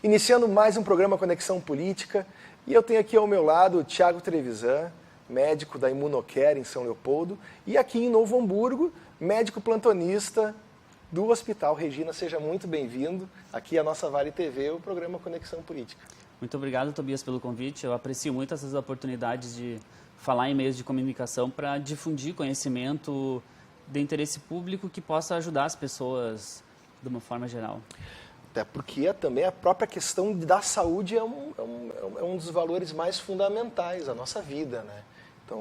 Iniciando mais um programa Conexão Política, e eu tenho aqui ao meu lado o Thiago Trevisan, médico da Imunocare em São Leopoldo, e aqui em Novo Hamburgo, médico plantonista do Hospital Regina. Seja muito bem-vindo aqui à nossa Vale TV, o programa Conexão Política. Muito obrigado, Tobias, pelo convite. Eu aprecio muito essas oportunidades de falar em meios de comunicação para difundir conhecimento de interesse público que possa ajudar as pessoas de uma forma geral. Até porque também a própria questão da saúde é um dos valores mais fundamentais da nossa vida, né? Então,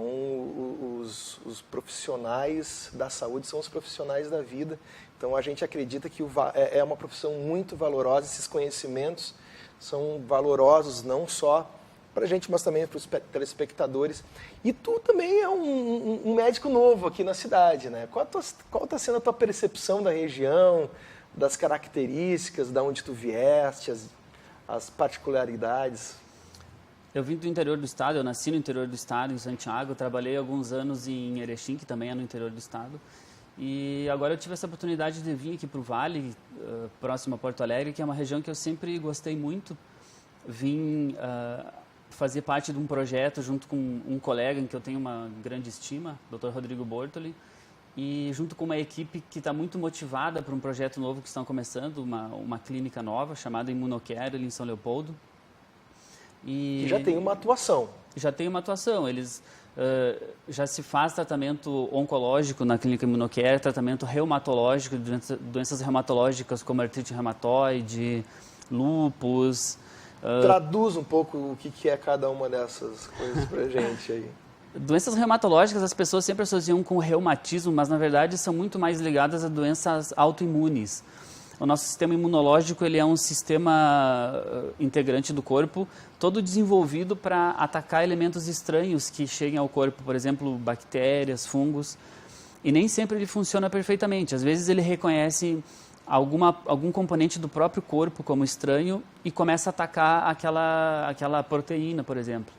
os profissionais da saúde são os profissionais da vida. Então, a gente acredita que é uma profissão muito valorosa. Esses conhecimentos são valorosos não só para a gente, mas também para os telespectadores. E tu também é um médico novo aqui na cidade, né? Qual está sendo a tua percepção da região, das características, de onde tu vieste, as particularidades? Eu vim do interior do estado, eu nasci no interior do estado, em Santiago, trabalhei alguns anos em Erechim, que também é no interior do estado, e agora eu tive essa oportunidade de vir aqui para o Vale, próximo a Porto Alegre, que é uma região que eu sempre gostei muito. Vim fazer parte de um projeto junto com um colega em que eu tenho uma grande estima, Dr. Rodrigo Bortoli, e junto com uma equipe que está muito motivada para um projeto novo que estão começando, uma clínica nova chamada Imunocare, ali em São Leopoldo. E já tem uma atuação. Já tem uma atuação. Eles já se faz tratamento oncológico na clínica Imunocare, tratamento reumatológico, doenças reumatológicas como artrite reumatoide, lúpus. Traduz um pouco o que é cada uma dessas coisas para a gente aí. Doenças reumatológicas as pessoas sempre associam com reumatismo, mas na verdade são muito mais ligadas a doenças autoimunes. O nosso sistema imunológico ele é um sistema integrante do corpo, todo desenvolvido para atacar elementos estranhos que cheguem ao corpo, por exemplo, bactérias, fungos, e nem sempre ele funciona perfeitamente. Às vezes ele reconhece algum componente do próprio corpo como estranho e começa a atacar aquela proteína, por exemplo.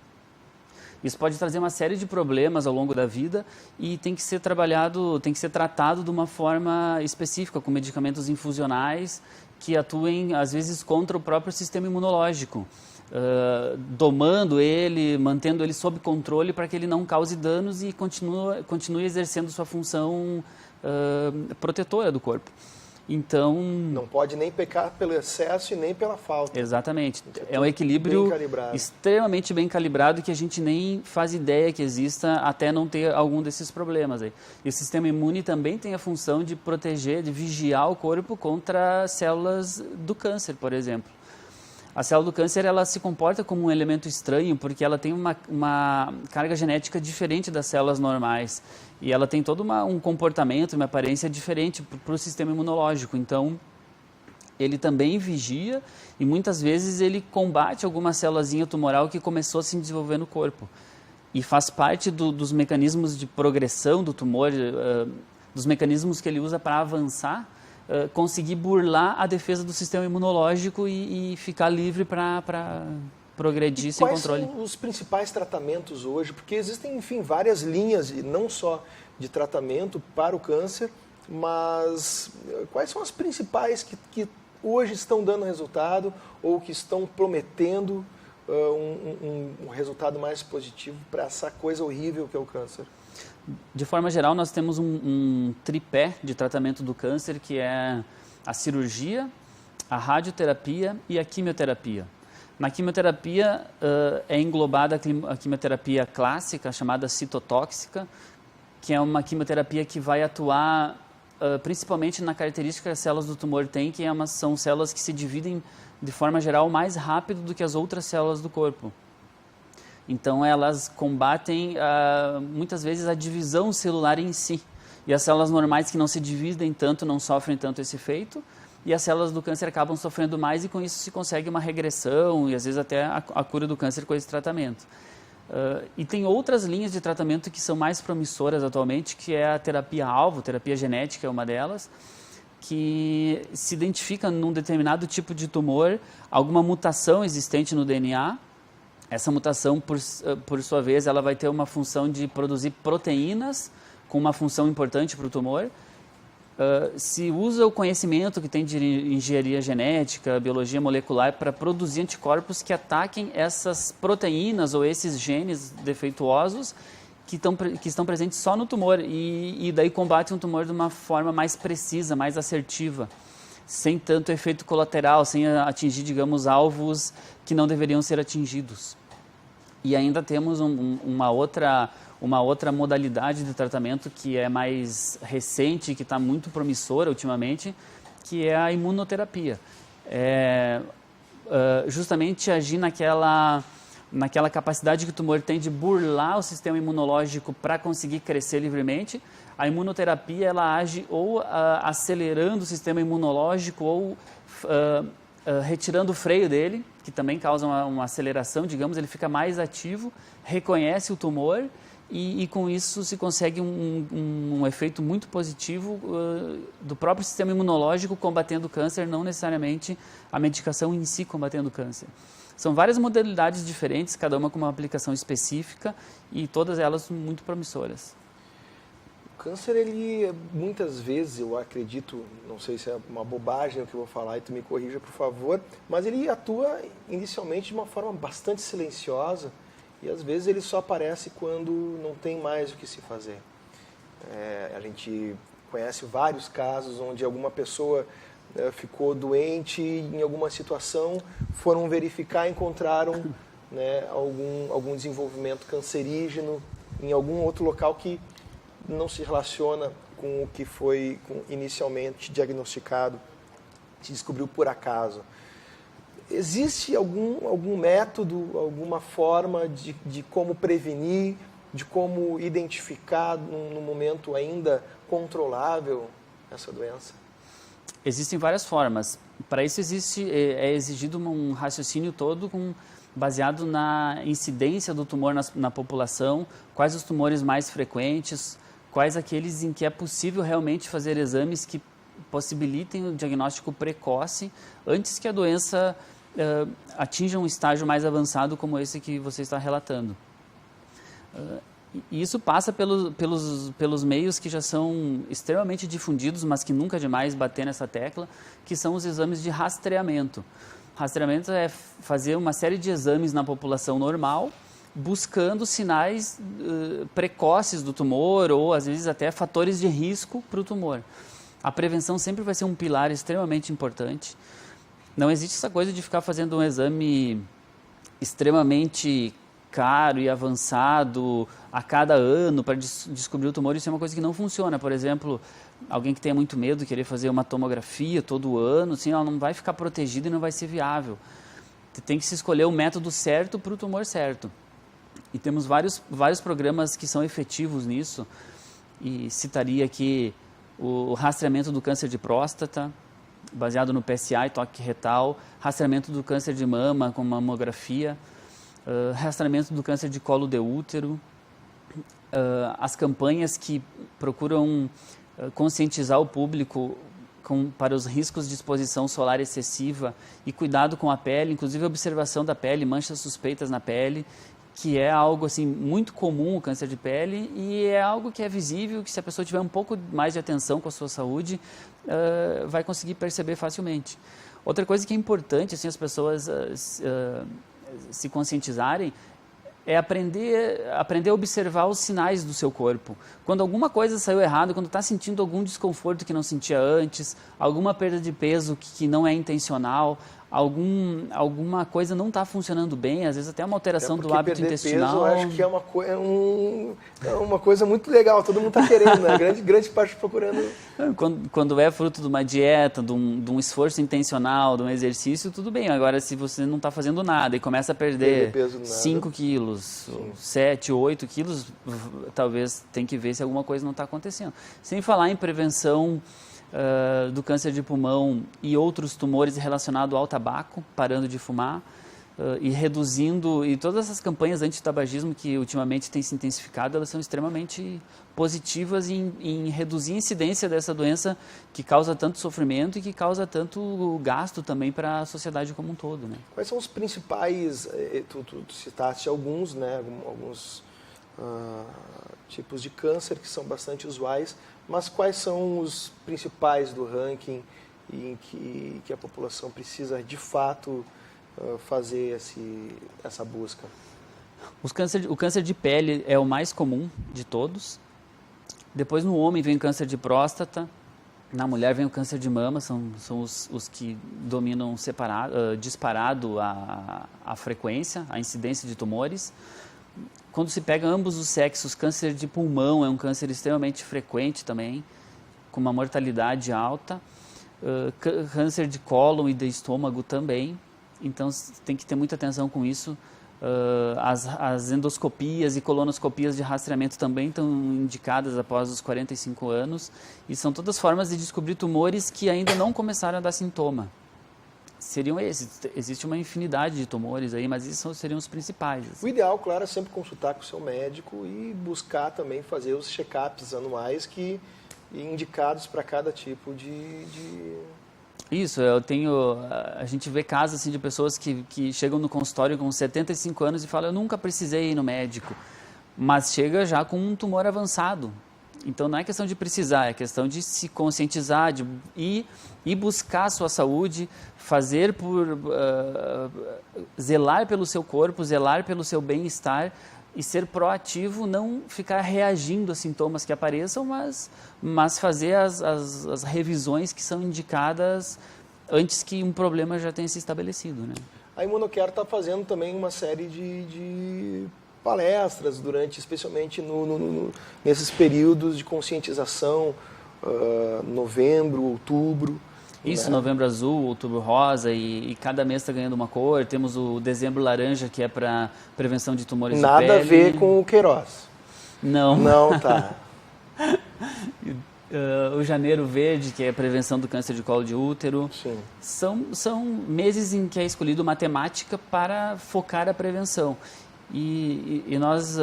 Isso pode trazer uma série de problemas ao longo da vida e tem que ser tratado de uma forma específica, com medicamentos infusionais que atuem, às vezes, contra o próprio sistema imunológico, domando ele, mantendo ele sob controle para que ele não cause danos e continue exercendo sua função protetora do corpo. Então, não pode nem pecar pelo excesso e nem pela falta. Exatamente. É um equilíbrio extremamente bem calibrado que a gente nem faz ideia que exista até não ter algum desses problemas aí. E o sistema imune também tem a função de proteger, de vigiar o corpo contra células do câncer, por exemplo. A célula do câncer ela se comporta como um elemento estranho porque ela tem uma carga genética diferente das células normais e ela tem todo um comportamento, uma aparência diferente para o sistema imunológico. Então, ele também vigia e muitas vezes ele combate alguma célulazinha tumoral que começou a se desenvolver no corpo. E faz parte dos mecanismos de progressão do tumor, dos mecanismos que ele usa para avançar, conseguir burlar a defesa do sistema imunológico e ficar livre para progredir sem controle. Quais são os principais tratamentos hoje? Porque existem, enfim, várias linhas, não só de tratamento para o câncer, mas quais são as principais que hoje estão dando resultado ou que estão prometendo um resultado mais positivo para essa coisa horrível que é o câncer? De forma geral, nós temos um tripé de tratamento do câncer, que é a cirurgia, a radioterapia e a quimioterapia. Na quimioterapia é englobada a quimioterapia clássica, chamada citotóxica, que é uma quimioterapia que vai atuar principalmente na característica que as células do tumor têm, que são células que se dividem de forma geral mais rápido do que as outras células do corpo. Então, elas combatem, muitas vezes, a divisão celular em si. E as células normais que não se dividem tanto, não sofrem tanto esse efeito. E as células do câncer acabam sofrendo mais e, com isso, se consegue uma regressão e, às vezes, até a cura do câncer com esse tratamento. E tem outras linhas de tratamento que são mais promissoras atualmente, que é a terapia-alvo, terapia genética é uma delas, que se identifica num determinado tipo de tumor, alguma mutação existente no DNA. Essa mutação, por sua vez, ela vai ter uma função de produzir proteínas com uma função importante para o tumor se usa o conhecimento que tem de engenharia genética, biologia molecular, para produzir anticorpos que ataquem essas proteínas ou esses genes defeituosos que estão presentes só no tumor e daí combate um tumor de uma forma mais precisa, mais assertiva, sem tanto efeito colateral, sem atingir, digamos, alvos que não deveriam ser atingidos. E ainda temos uma outra modalidade de tratamento que é mais recente, que está muito promissora ultimamente, que é a imunoterapia. Justamente agir naquela capacidade que o tumor tem de burlar o sistema imunológico para conseguir crescer livremente. A imunoterapia ela age ou acelerando o sistema imunológico ou retirando o freio dele, que também causa uma aceleração, digamos, ele fica mais ativo, reconhece o tumor e com isso se consegue um efeito muito positivo do próprio sistema imunológico combatendo o câncer, não necessariamente a medicação em si combatendo o câncer. São várias modalidades diferentes, cada uma com uma aplicação específica e todas elas muito promissoras. O câncer, ele muitas vezes, eu acredito, não sei se é uma bobagem o que eu vou falar e tu me corrija, por favor, mas ele atua inicialmente de uma forma bastante silenciosa e às vezes ele só aparece quando não tem mais o que se fazer. A gente conhece vários casos onde alguma pessoa ficou doente em alguma situação, foram verificar e encontraram algum desenvolvimento cancerígeno em algum outro local que não se relaciona com o que foi inicialmente diagnosticado, se descobriu por acaso. Existe algum método, alguma forma de como prevenir, de como identificar num momento ainda controlável essa doença? Existem várias formas. Para isso é exigido um raciocínio todo baseado na incidência do tumor na população, quais os tumores mais frequentes, quais aqueles em que é possível realmente fazer exames que possibilitem o diagnóstico precoce antes que a doença atinja um estágio mais avançado como esse que você está relatando. E isso passa pelos meios que já são extremamente difundidos, mas que nunca é demais bater nessa tecla, que são os exames de rastreamento. Rastreamento é fazer uma série de exames na população normal, buscando sinais precoces do tumor ou, às vezes, até fatores de risco para o tumor. A prevenção sempre vai ser um pilar extremamente importante. Não existe essa coisa de ficar fazendo um exame extremamente caro e avançado a cada ano para descobrir o tumor. Isso é uma coisa que não funciona. Por exemplo, alguém que tenha muito medo de querer fazer uma tomografia todo ano, assim, ela não vai ficar protegida e não vai ser viável. Tem que se escolher o método certo para o tumor certo. E temos vários programas que são efetivos nisso. E citaria aqui o rastreamento do câncer de próstata, baseado no PSA e toque retal, rastreamento do câncer de mama com mamografia, rastreamento do câncer de colo de útero, as campanhas que procuram conscientizar o público para os riscos de exposição solar excessiva e cuidado com a pele, inclusive a observação da pele, manchas suspeitas na pele, que é algo assim muito comum, o câncer de pele, e é algo que é visível, que se a pessoa tiver um pouco mais de atenção com a sua saúde, vai conseguir perceber facilmente. Outra coisa que é importante, assim, as pessoas se conscientizarem, é aprender a observar os sinais do seu corpo. Quando alguma coisa saiu errado, quando está sentindo algum desconforto que não sentia antes, alguma perda de peso que não é intencional, alguma coisa não está funcionando bem, às vezes até uma alteração do hábito intestinal. Peso, eu acho que é uma coisa muito legal, todo mundo está querendo, né? grande parte procurando. Quando é fruto de uma dieta, de um esforço intencional, de um exercício, tudo bem. Agora, se você não está fazendo nada e começa a perder 5 quilos, 7, 8 quilos, talvez tem que ver se alguma coisa não está acontecendo. Sem falar em prevenção do câncer de pulmão e outros tumores relacionados ao tabaco, parando de fumar e reduzindo, e todas essas campanhas anti-tabagismo que ultimamente têm se intensificado, elas são extremamente positivas em reduzir a incidência dessa doença que causa tanto sofrimento e que causa tanto gasto também para a sociedade como um todo, né? Quais são os principais, tu citaste alguns, né, alguns tipos de câncer que são bastante usuais, mas quais são os principais do ranking em que a população precisa de fato fazer essa busca? O câncer de pele é o mais comum de todos. Depois no homem vem o câncer de próstata, na mulher vem o câncer de mama, são os que dominam disparado a frequência, a incidência de tumores. Quando se pega ambos os sexos, câncer de pulmão é um câncer extremamente frequente também, com uma mortalidade alta. Câncer de cólon e de estômago também, então tem que ter muita atenção com isso. As endoscopias e colonoscopias de rastreamento também estão indicadas após os 45 anos e são todas formas de descobrir tumores que ainda não começaram a dar sintoma. Seriam esses. Existe uma infinidade de tumores aí, mas esses seriam os principais. Assim. O ideal, claro, é sempre consultar com o seu médico e buscar também fazer os check-ups anuais indicados para cada tipo de... Isso, a gente vê casos assim, de pessoas que chegam no consultório com 75 anos e falam, eu nunca precisei ir no médico, mas chega já com um tumor avançado. Então não é questão de precisar, é questão de se conscientizar, de ir buscar a sua saúde, zelar pelo seu corpo, zelar pelo seu bem-estar e ser proativo, não ficar reagindo a sintomas que apareçam, mas fazer as revisões que são indicadas antes que um problema já tenha se estabelecido. Né? A Imunocare está fazendo também uma série de palestras especialmente nesses períodos de conscientização, novembro, outubro. Isso, né? Novembro Azul, Outubro Rosa e cada mês está ganhando uma cor. Temos o Dezembro Laranja, que é para prevenção de tumores de pele. Nada a ver com o Queiroz. Não. Não, tá. O Janeiro Verde, que é a prevenção do câncer de colo de útero. Sim. São meses em que é escolhido matemática para focar a prevenção. E nós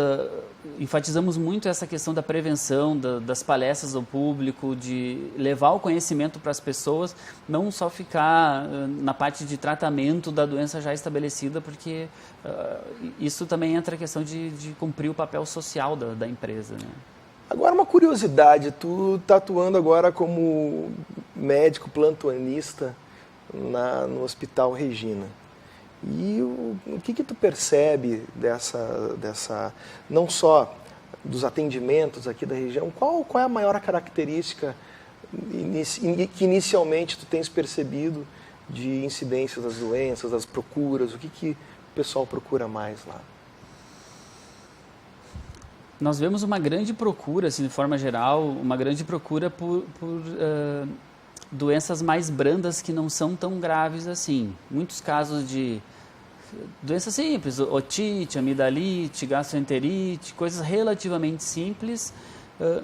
enfatizamos muito essa questão da prevenção, das palestras ao público, de levar o conhecimento para as pessoas, não só ficar na parte de tratamento da doença já estabelecida, porque isso também entra a questão de cumprir o papel social da empresa. Né? Agora uma curiosidade, tu está atuando agora como médico plantonista no Hospital Regina. E o que tu percebe dessa não só dos atendimentos aqui da região, qual é a maior característica que inicialmente tu tens percebido de incidências das doenças, das procuras, o que o pessoal procura mais lá? Nós vemos uma grande procura, assim, de forma geral, uma grande procura por doenças mais brandas que não são tão graves assim. Muitos casos de doenças simples, otite, amidalite, gastroenterite, coisas relativamente simples,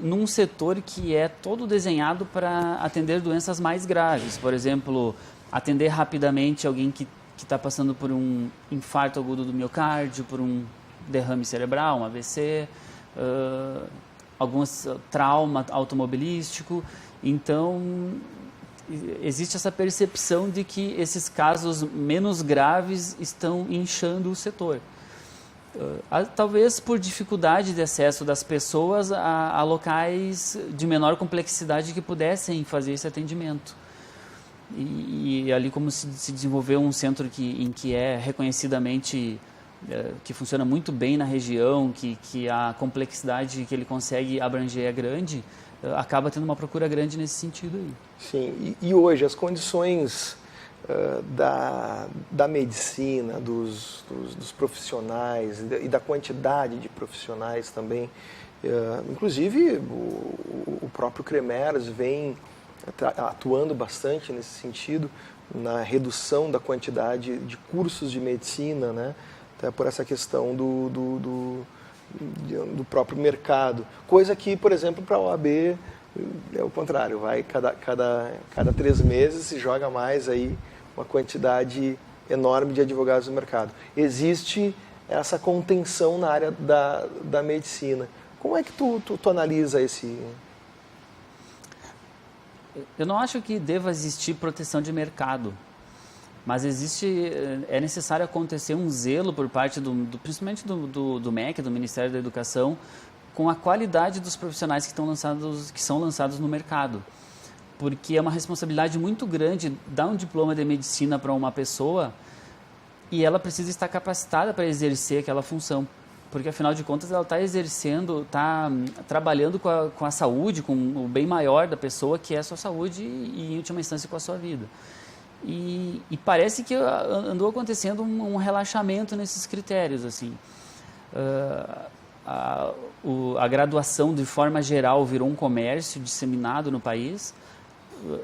num setor que é todo desenhado para atender doenças mais graves. Por exemplo, atender rapidamente alguém que está passando por um infarto agudo do miocárdio, por um derrame cerebral, um AVC, alguns trauma automobilístico. Então, existe essa percepção de que esses casos menos graves estão inchando o setor. Talvez por dificuldade de acesso das pessoas a locais de menor complexidade que pudessem fazer esse atendimento. E ali como se desenvolveu um centro em que é reconhecidamente, que funciona muito bem na região, que a complexidade que ele consegue abranger é grande, acaba tendo uma procura grande nesse sentido aí. Sim, e hoje as condições da medicina, dos profissionais e da quantidade de profissionais também, inclusive o próprio CREMERS vem atuando bastante nesse sentido, na redução da quantidade de cursos de medicina, né? Até por essa questão do próprio mercado. Coisa que, por exemplo, para a OAB é o contrário, vai cada 3 meses se joga mais aí uma quantidade enorme de advogados no mercado. Existe essa contenção na área da medicina. Como é que tu analisa esse... Eu não acho que deva existir proteção de mercado. mas é necessário acontecer um zelo por parte principalmente do MEC, do Ministério da Educação, com a qualidade dos profissionais que são lançados no mercado. Porque é uma responsabilidade muito grande dar um diploma de medicina para uma pessoa e ela precisa estar capacitada para exercer aquela função. Porque, afinal de contas, ela está exercendo, está trabalhando com a saúde, com o bem maior da pessoa, que é a sua saúde e, em última instância, com a sua vida. E parece que andou acontecendo um relaxamento nesses critérios, assim. A graduação, de forma geral, virou um comércio disseminado no país.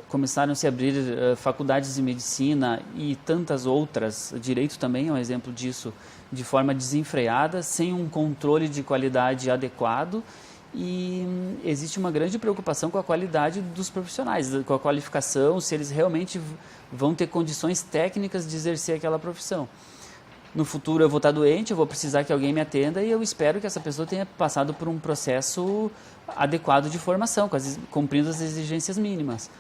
Começaram a se abrir faculdades de medicina e tantas outras, direito também é um exemplo disso, de forma desenfreada, sem um controle de qualidade adequado, e existe uma grande preocupação com a qualidade dos profissionais, com a qualificação, se eles realmente vão ter condições técnicas de exercer aquela profissão. No futuro eu vou estar doente, eu vou precisar que alguém me atenda e eu espero que essa pessoa tenha passado por um processo adequado de formação, cumprindo as exigências mínimas.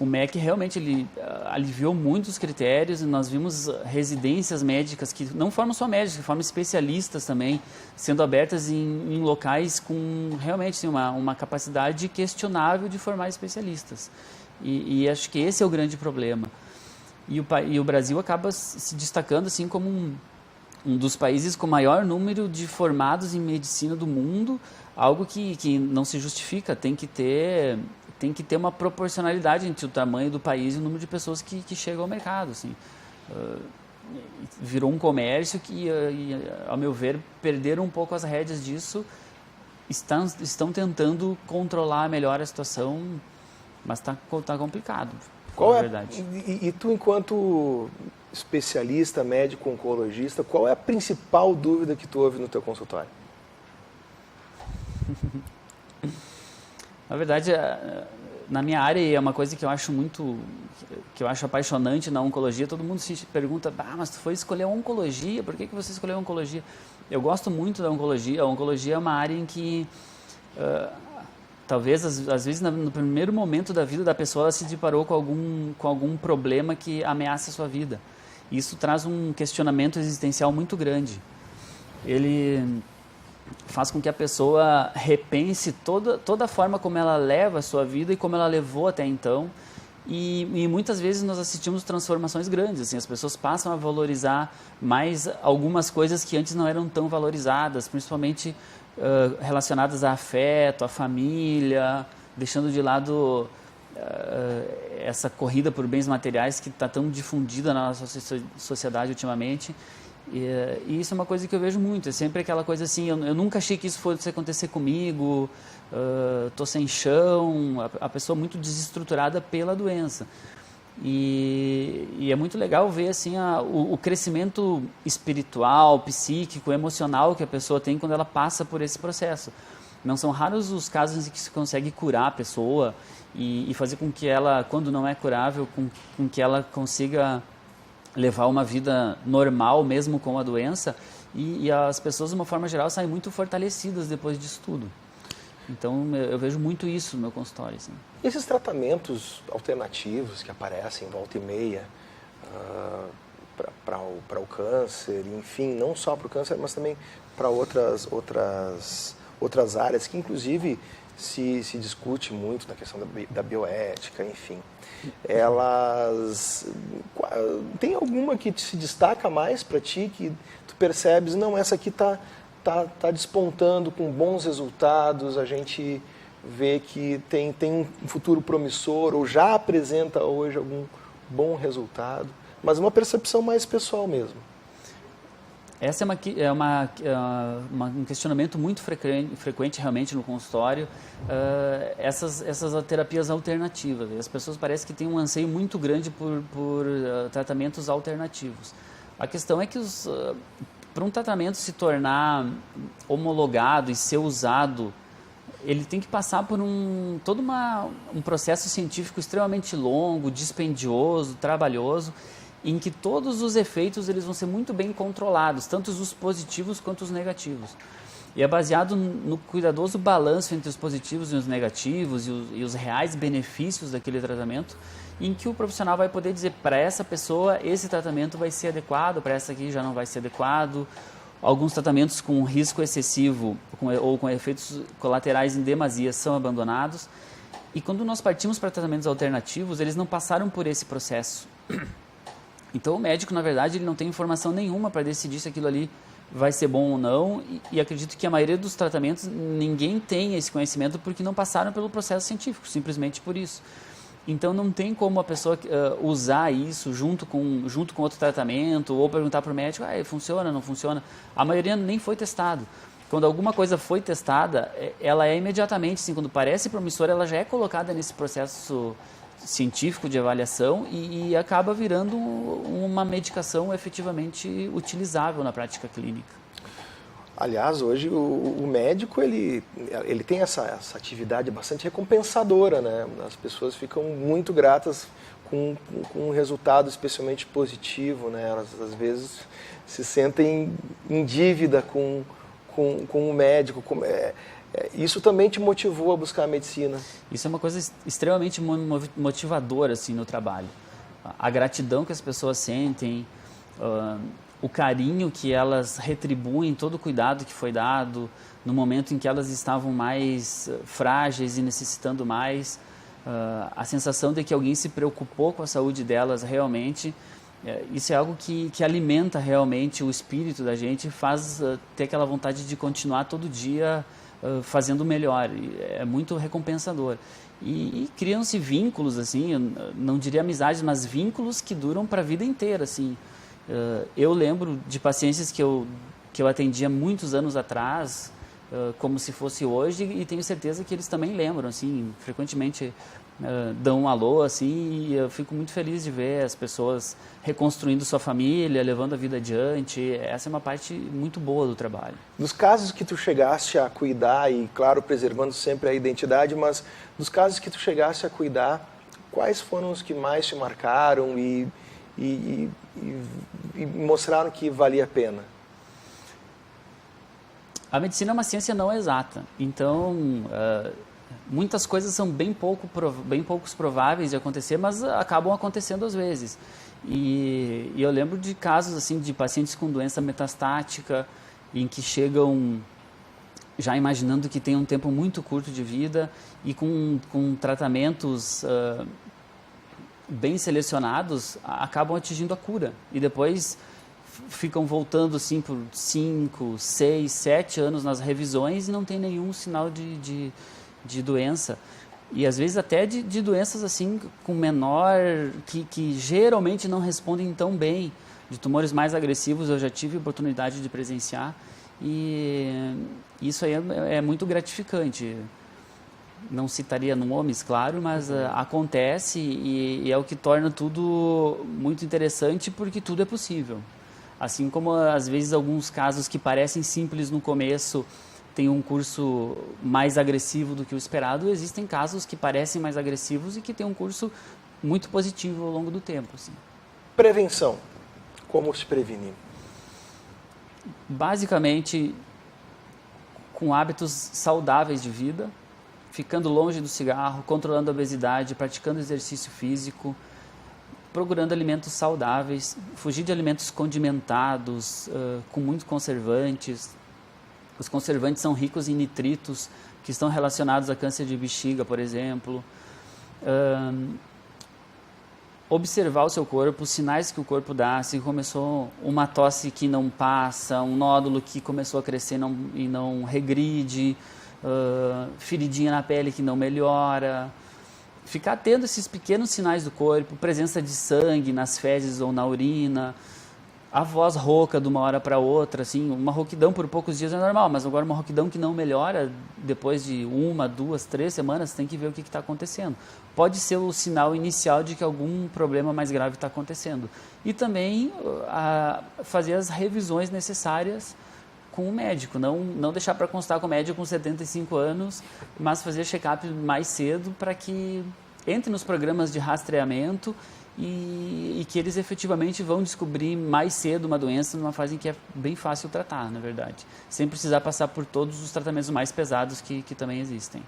O MEC realmente ele aliviou muito os critérios e nós vimos residências médicas que não formam só médicos, que formam especialistas também, sendo abertas em locais com realmente assim, uma capacidade questionável de formar especialistas. E acho que esse é o grande problema. E o Brasil acaba se destacando assim como um dos países com maior número de formados em medicina do mundo, algo que não se justifica, tem que ter uma proporcionalidade entre o tamanho do país e o número de pessoas que chegam ao mercado. Assim. Virou um comércio que, ao meu ver, perderam um pouco as rédeas disso, estão tentando controlar melhor a situação, mas está complicado. Qual é, verdade. E tu, enquanto especialista, médico, oncologista, qual é a principal dúvida que tu ouve no teu consultório? Na verdade, na minha área, é uma coisa que eu acho apaixonante na oncologia, todo mundo se pergunta, mas tu foi escolher a oncologia, por que você escolheu a oncologia? Eu gosto muito da oncologia, a oncologia é uma área em que, talvez, às vezes, no primeiro momento da vida da pessoa, ela se deparou com algum problema que ameaça a sua vida. Isso traz um questionamento existencial muito grande. Ele faz com que a pessoa repense toda a forma como ela leva a sua vida e como ela levou até então. E muitas vezes nós assistimos transformações grandes. Assim, as pessoas passam a valorizar mais algumas coisas que antes não eram tão valorizadas, principalmente relacionadas a afeto, a família, deixando de lado essa corrida por bens materiais que está tão difundida na nossa sociedade ultimamente. E isso é uma coisa que eu vejo muito, é sempre aquela coisa assim, eu nunca achei que isso fosse acontecer comigo, estou sem chão, a pessoa muito desestruturada pela doença. E é muito legal ver assim, o crescimento espiritual, psíquico, emocional que a pessoa tem quando ela passa por esse processo. Não são raros os casos em que se consegue curar a pessoa e fazer com que ela, quando não é curável, com que ela consiga levar uma vida normal mesmo com a doença, e as pessoas de uma forma geral saem muito fortalecidas depois disso tudo. Então eu vejo muito isso no meu consultório. Assim. Esses tratamentos alternativos que aparecem volta e meia para o câncer, enfim, não só para o câncer, mas também para outras áreas que inclusive se discute muito na questão da bioética, enfim. Elas... Tem alguma que se destaca mais para ti, que tu percebes, não, essa aqui tá despontando com bons resultados, a gente vê que tem um futuro promissor, ou já apresenta hoje algum bom resultado, mas uma percepção mais pessoal mesmo. Essa é um questionamento muito frequente realmente no consultório, essas terapias alternativas. As pessoas parecem que têm um anseio muito grande por tratamentos alternativos. A questão é que para um tratamento se tornar homologado e ser usado, ele tem que passar por todo um processo científico extremamente longo, dispendioso, trabalhoso, em que todos os efeitos eles vão ser muito bem controlados, tanto os positivos quanto os negativos. E é baseado no cuidadoso balanço entre os positivos e os negativos e os reais benefícios daquele tratamento, em que o profissional vai poder dizer para essa pessoa esse tratamento vai ser adequado, para essa aqui já não vai ser adequado. Alguns tratamentos com risco excessivo ou com efeitos colaterais em demasia são abandonados. E quando nós partimos para tratamentos alternativos, eles não passaram por esse processo. Então o médico, na verdade, ele não tem informação nenhuma para decidir se aquilo ali vai ser bom ou não. E acredito que a maioria dos tratamentos, ninguém tem esse conhecimento porque não passaram pelo processo científico, simplesmente por isso. Então não tem como a pessoa usar isso junto com outro tratamento ou perguntar para o médico, funciona, não funciona. A maioria nem foi testado. Quando alguma coisa foi testada, ela é imediatamente, assim, quando parece promissora, ela já é colocada nesse processo científico de avaliação e acaba virando uma medicação efetivamente utilizável na prática clínica. Aliás, hoje o médico ele tem essa atividade bastante recompensadora, né? As pessoas ficam muito gratas com um resultado especialmente positivo, né? Elas às vezes se sentem em dívida com o médico. Isso também te motivou a buscar a medicina? Isso é uma coisa extremamente motivadora assim, no trabalho. A gratidão que as pessoas sentem, o carinho que elas retribuem, todo o cuidado que foi dado no momento em que elas estavam mais frágeis e necessitando mais, a sensação de que alguém se preocupou com a saúde delas realmente, isso é algo que alimenta realmente o espírito da gente e faz ter aquela vontade de continuar todo dia fazendo melhor. É muito recompensador. E criam-se vínculos, assim, eu não diria amizades, mas vínculos que duram para a vida inteira, assim. Eu lembro de pacientes que eu atendia muitos anos atrás, como se fosse hoje, e tenho certeza que eles também lembram, assim, frequentemente dão um alô, assim, e eu fico muito feliz de ver as pessoas reconstruindo sua família, levando a vida adiante. Essa é uma parte muito boa do trabalho. Dos casos que tu chegaste a cuidar, e claro, preservando sempre a identidade, mas dos casos que tu chegaste a cuidar, quais foram os que mais te marcaram e mostraram que valia a pena? A medicina é uma ciência não exata, então muitas coisas são bem poucos prováveis de acontecer, mas acabam acontecendo às vezes. E eu lembro de casos assim de pacientes com doença metastática, em que chegam já imaginando que tem um tempo muito curto de vida e com tratamentos bem selecionados, acabam atingindo a cura. E depois ficam voltando assim por 5, 6, 7 anos nas revisões e não tem nenhum sinal de doença. E às vezes até de doenças assim com menor, que geralmente não respondem tão bem. De tumores mais agressivos eu já tive oportunidade de presenciar. E isso aí é muito gratificante. Não citaria nomes, claro, mas acontece e é o que torna tudo muito interessante, porque tudo é possível. Assim como, às vezes, alguns casos que parecem simples no começo têm um curso mais agressivo do que o esperado, existem casos que parecem mais agressivos e que têm um curso muito positivo ao longo do tempo. Assim. Prevenção. Como se prevenir? Basicamente, com hábitos saudáveis de vida, ficando longe do cigarro, controlando a obesidade, praticando exercício físico, procurando alimentos saudáveis, fugir de alimentos condimentados, com muitos conservantes. Os conservantes são ricos em nitritos, que estão relacionados a câncer de bexiga, por exemplo. Observar o seu corpo, os sinais que o corpo dá, se começou uma tosse que não passa, um nódulo que começou a crescer e não regride, feridinha na pele que não melhora. Ficar tendo esses pequenos sinais do corpo, presença de sangue nas fezes ou na urina, a voz rouca de uma hora para outra, assim, uma rouquidão por poucos dias é normal, mas agora uma rouquidão que não melhora depois de 1, 2, 3 semanas, tem que ver o que está acontecendo. Pode ser o sinal inicial de que algum problema mais grave está acontecendo. E também fazer as revisões necessárias com o médico, não deixar para constar com o médico com 75 anos, mas fazer check-up mais cedo para que entre nos programas de rastreamento e que eles efetivamente vão descobrir mais cedo uma doença numa fase em que é bem fácil tratar, na verdade, sem precisar passar por todos os tratamentos mais pesados que também existem.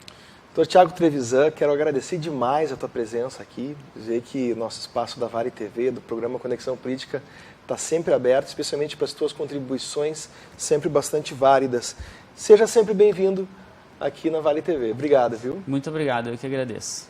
Dr. Thiago Trevisan, quero agradecer demais a tua presença aqui, dizer que nosso espaço da Vale TV, do programa Conexão Política, está sempre aberto, especialmente para as tuas contribuições, sempre bastante válidas. Seja sempre bem-vindo aqui na Vale TV. Obrigado, viu? Muito obrigado, eu que agradeço.